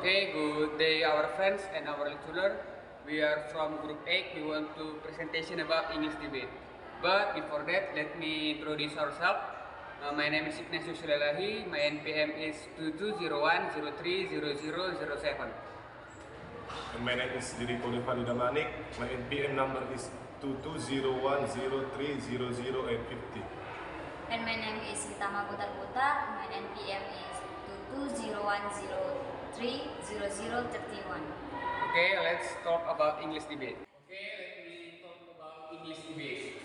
Okay, good day our friends and our lecturer. We are from group 8. We want to presentation about English debate. But before that, let me introduce ourselves. My name is Ignatius Sulelahi. My NPM is 2201030007. And my name is Diri Kolifali Damanik. My NPM number is 2201030050. And my name is Hitama Putar. My NPM is 2201030031. Okay, let's talk about English debate. Okay, let me talk about English debate.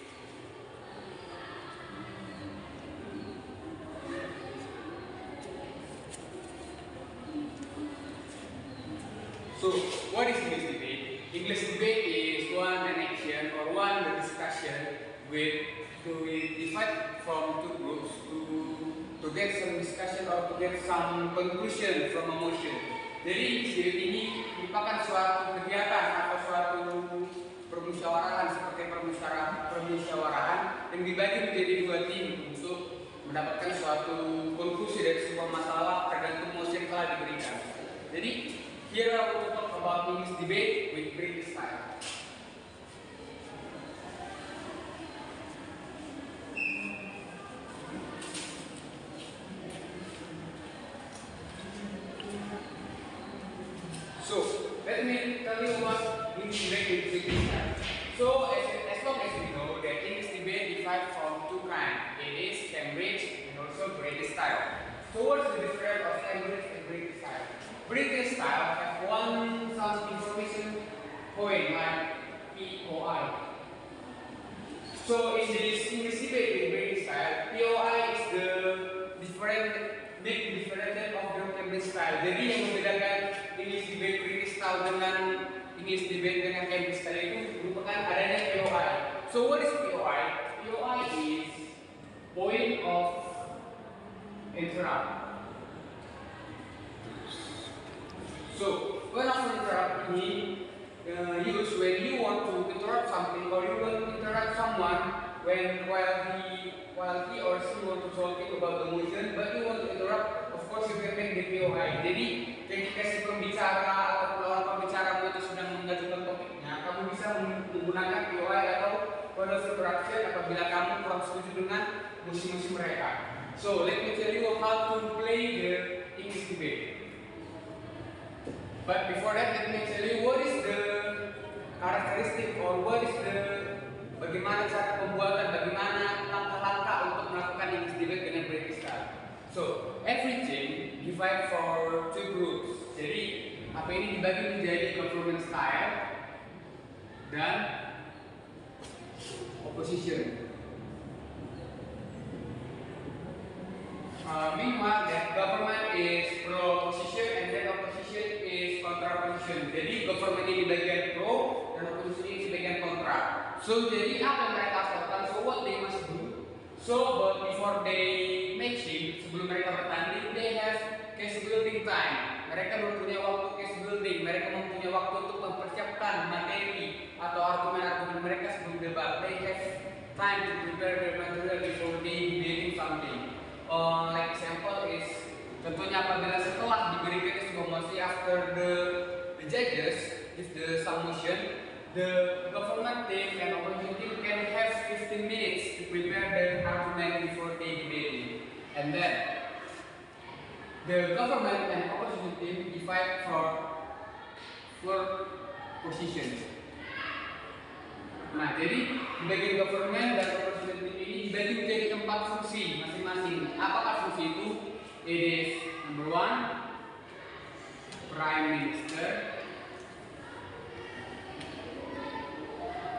So, what is English debate? English debate is one an action or one the discussion to divide from two groups to get some discussion or to get some conclusion from a motion. Jadi debate ini merupakan suatu kegiatan atau suatu permusyawarahan seperti permusyawarahan yang dibagi menjadi dua tim untuk mendapatkan suatu konklusi dari sebuah masalah tergantung motion yang telah diberikan. Jadi here I want to talk about English debate with British style. So let me tell you what English debate with British style. So as long as we know that English debate divided from two kinds, it is Cambridge and also British style. So what's the difference of Cambridge and British style? British style have some information point like POI. So in this English debate in British style, POI is the big difference of the Cambridge style. Jadi yang membedakan English debate British style dengan English debate dengan Cambridge style itu merupakan adanya POI. So what is POI? POI is point of interrupt. So, when of interrupt ini use when you want to interrupt something or you want to interrupt someone while he or she want to talking about the motion, but you want to interrupt, of course you can make the POI. Jadi, ketika si pembicara atau lawan pembicara itu sedang mengajukan topiknya, kamu bisa menggunakan POI atau point of interruption apabila kamu kurang setuju dengan musim-musim mereka. So, let me tell you how to play the English debate. But before that, let me tell you what is the characteristic or what is the bagaimana cara pembuatan, bagaimana langkah-langkah untuk melakukan English debate dengan British style. So everything divide for two groups. Jadi apa ini dibagi menjadi government style dan opposition. Meanwhile, that government is pro-opposition and then opposition is contra-opposition. Jadi government ini bagian pro dan opposition ini bagian kontra. So jadi apa yang mereka harus lakukan? So what they must do? So but before they matching, sebelum mereka bertanding, they have case building time. Mereka mempunyai waktu case building. Mereka mempunyai waktu untuk mempersiapkan materi atau argumen-argumen mereka sebelum debat. They have time to prepare their material before they debating something. Like example is contohnya apabila setelah diberikan sebuah mosi after the judges if the some motion, the government team and opposition team can have 15 minutes to prepare their argument before they debate, and then the government and opposition team divide for four positions. Nah, jadi bagian government dan opposition team ini dibagi menjadi 4 fungsi masing-masing. Apakah fungsi itu? It is number 1, Prime Minister.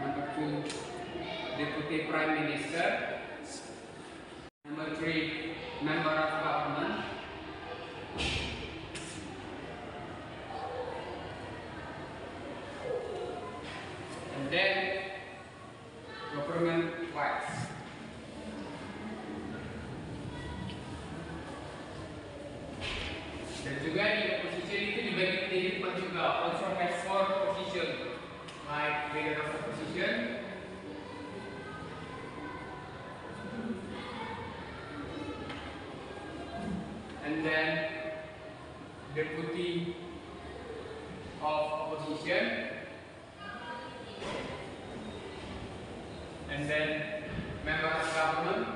Number 2, Deputy Prime Minister. Number 3, Member of Government. And then government wives. Dan juga di opposition itu dibagi menjadi 4 juga. Also has 4 position, like leader of opposition, and then deputy opposition, and then member of government,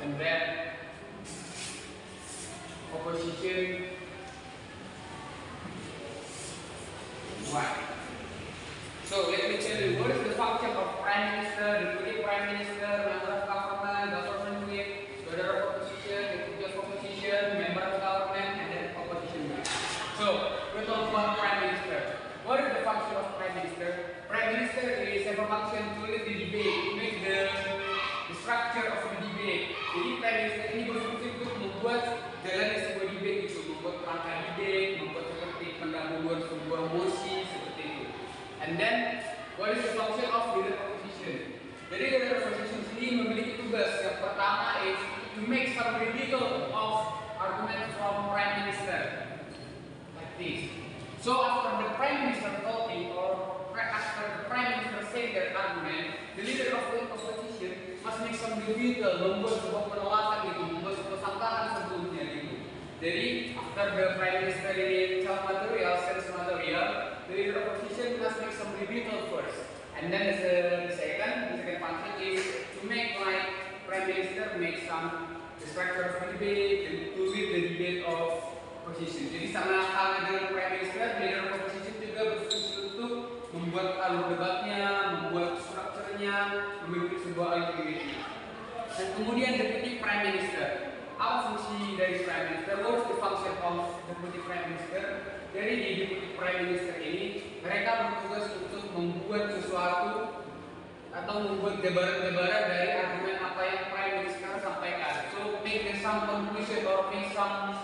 and then opposition one. So let me tell you what is the function of Prime Minister, Deputy Prime Minister, Member of Government, Government Whip, Leader of Opposition, Deputy of Opposition, Member of Government, and then Opposition Whip. So we talk about Prime Minister. What is the function of Prime Minister? Prime Minister is have a function to lead the debate, to make the structure of the debate. Jadi Prime Minister ini berfungsi untuk membuat jalannya sebuah debate itu, membuat rangka debate, membuat seperti pendahuluan sebuah mosi seperti itu. And then, what is the function of leader opposition? Jadi leader opposition sendiri memiliki tugas yang pertama is to make some rebuttal of argument from Prime Minister, like this. So after the Prime Minister talking or after the Prime Minister saying their argument, the leader of the opposition must make some rebuttal, membuat sebuah penolakan gitu, membuat sebuah sangkalan sebelumnya gitu. Jadi after the Prime Minister ini tell material, sense material, the leader of opposition must make some rebuttal first, and then the second function is to make like Prime Minister make some the structure of the debate and to lead the debate of opposition. Jadi sama halnya dengan Prime Minister, leader of opposition juga berfungsi untuk membuat alur debatnya, membuat strukturnya, membentuk sebuah alur debate. Dan kemudian Deputy Prime Minister. Apa fungsi dari Prime Minister? What is the function of Deputy Prime Minister? Jadi di Deputy Prime Minister ini mereka bertugas untuk membuat sesuatu atau membuat jabaran-jabaran dari argumen apa yang Prime Minister sampaikan. So make some conclusion or make some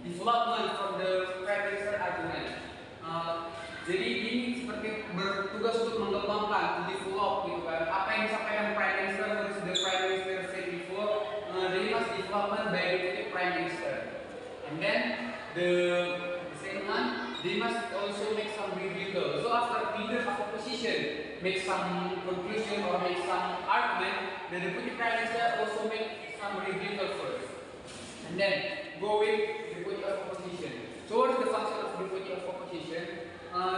development from the Prime Minister argument. Jadi ini seperti bertugas untuk mengembangkan, to develop gitu kan. Apa yang disampaikan Prime Minister, what is the Prime Minister said before, they must development by the Prime Minister. And then the second one, they must also make some rebuttal. So after leader of opposition make some conclusion or make some argument, the Deputy Prime Minister also make some rebuttal first. And then go with Deputy of Opposition. So what is the function of Deputy of Opposition?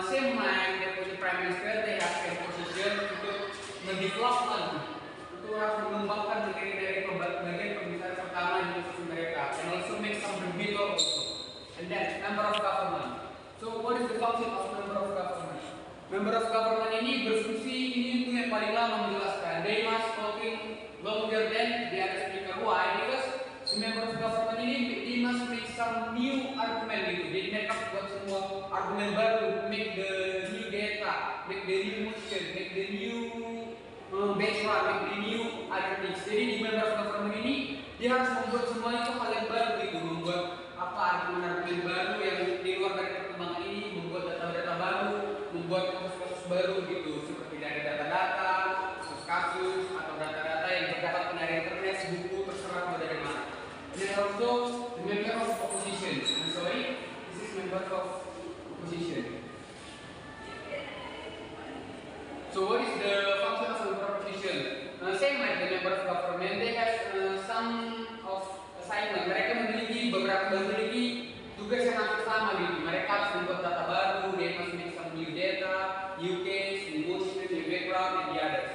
Same like Deputy Prime Minister, they have a position untuk mendevelopment, untuk mengembangkan dari bagian pembicaraan pertama di posisi mereka, and also make some rebuttal also. And then member of government. So what is the function of member of government? Member of government ini berfungsi ini untuk yang paling lama menjelaskan. They must talking longer than the other speaker. Why? Because the member of government ini they must make some new argument gitu. Jadi mereka buat semua argumen baru, make the new data, make the new motion, make the new background, make the new other things. Jadi di member of government ini dia harus membuat semua itu hal yang baru gitu, membuat apa argumen-argumen baru yang di luar dari perkembangan ini, membuat data-data baru, membuat kasus-kasus baru gitu, seperti dari data-data, kasus-kasus atau data-data yang terdapatkan dari internet, buku, terserah mau dari mana. And also the member of opposition. I'm sorry, this is member of opposition. So what is the function of member of opposition? Same like the member of government, they have some of assignment. Mereka memiliki tugas yang hampir sama gitu. Mereka harus membuat data baru, they must make some new data, new case, new motion, new background, and the others.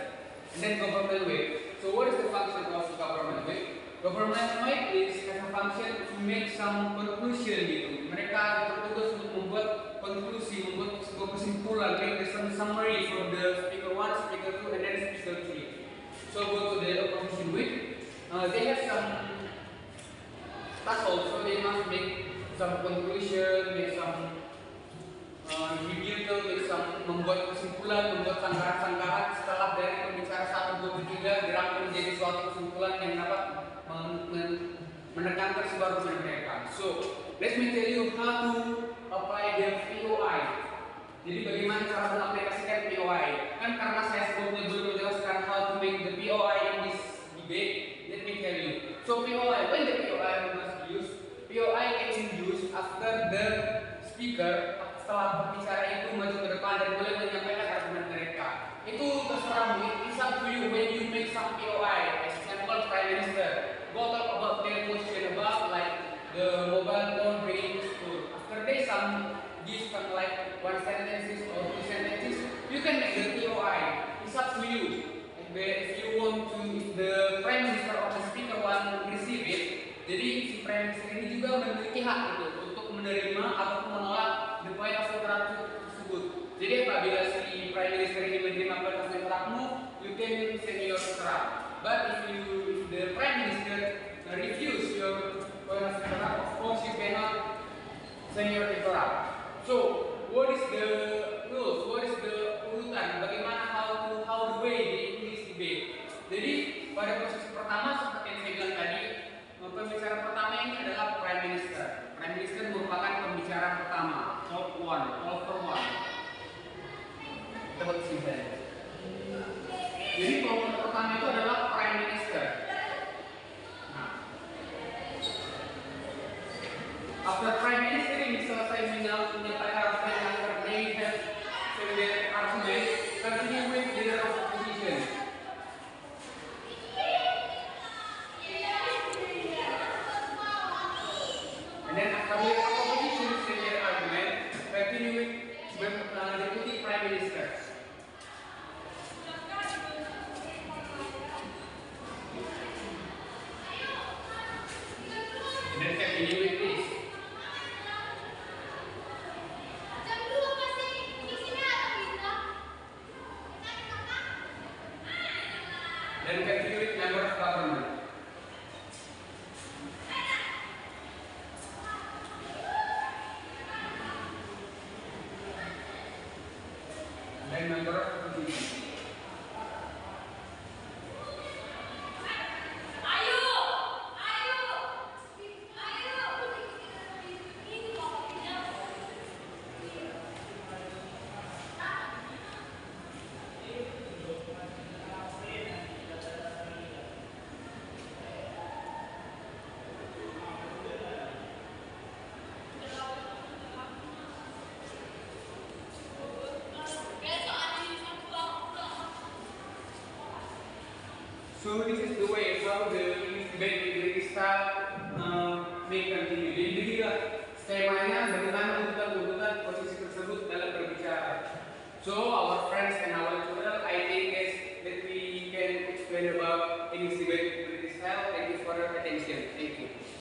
And then government weight. So what is the function of government weight? Government weight is has a function to make some conclusion gitu. Mereka bertugas untuk membuat konklusi, membuat sebuah kesimpulan, make some summary from the speaker 1, speaker 2, and then speaker 3. So go to the opposition weight. They have some task also. They must make some conclusion, make some rebuttal, make some membuat kesimpulan, membuat sanggahan-sanggahan setelah dari pembicara 1, 2, 3 dirangkum menjadi suatu kesimpulan yang dapat menekankan sebuah argumen mereka. So, let me tell you how to apply the POI. Jadi bagaimana cara mengaplikasikan POI? Kan karena saya sebelumnya belum menjelaskan how to make the POI in this debate, let me tell you. So POI, when the POI must be used, POI can be used after the speaker setelah pembicara itu maju ke depan dan mulai menyampaikan argumen mereka. Itu terserah, it's up to you when you make some POI. As example, Prime Minister, go talk about hak gitu untuk menerima ataupun menolak the point of contract tersebut. Jadi apabila si prime minister ini menerima point of contractmu, you can send your contract. But if the prime minister refuse your point of contract, of course you cannot send your contract. So what is the rules? What is the urutan? Bagaimana how the way the English debate? Jadi pada posisi pertama seperti yang saya bilang tadi, pembicara pertama ini adalah Prime Minister. Prime Minister merupakan pembicara pertama, top one, all for one. Kita buat singkat. Jadi kelompok pertama itu adalah Prime Minister. Nah, after Prime Minister ini selesai menyampaikan argumen after they have said their argument, continue with leader of opposition. And then after leader of opposition said their argument, continue with deputy Prime Minister. And then continue with this. Then continue with member of government. Then member of opposition. So this is the way how the debate with British style may continue. Jadi beginilah skemanya bagaimana urutan-urutan posisi tersebut dalam berbicara. So our friends and our children, I think that we can explain about English debate with British style. Thank you for your attention. Thank you.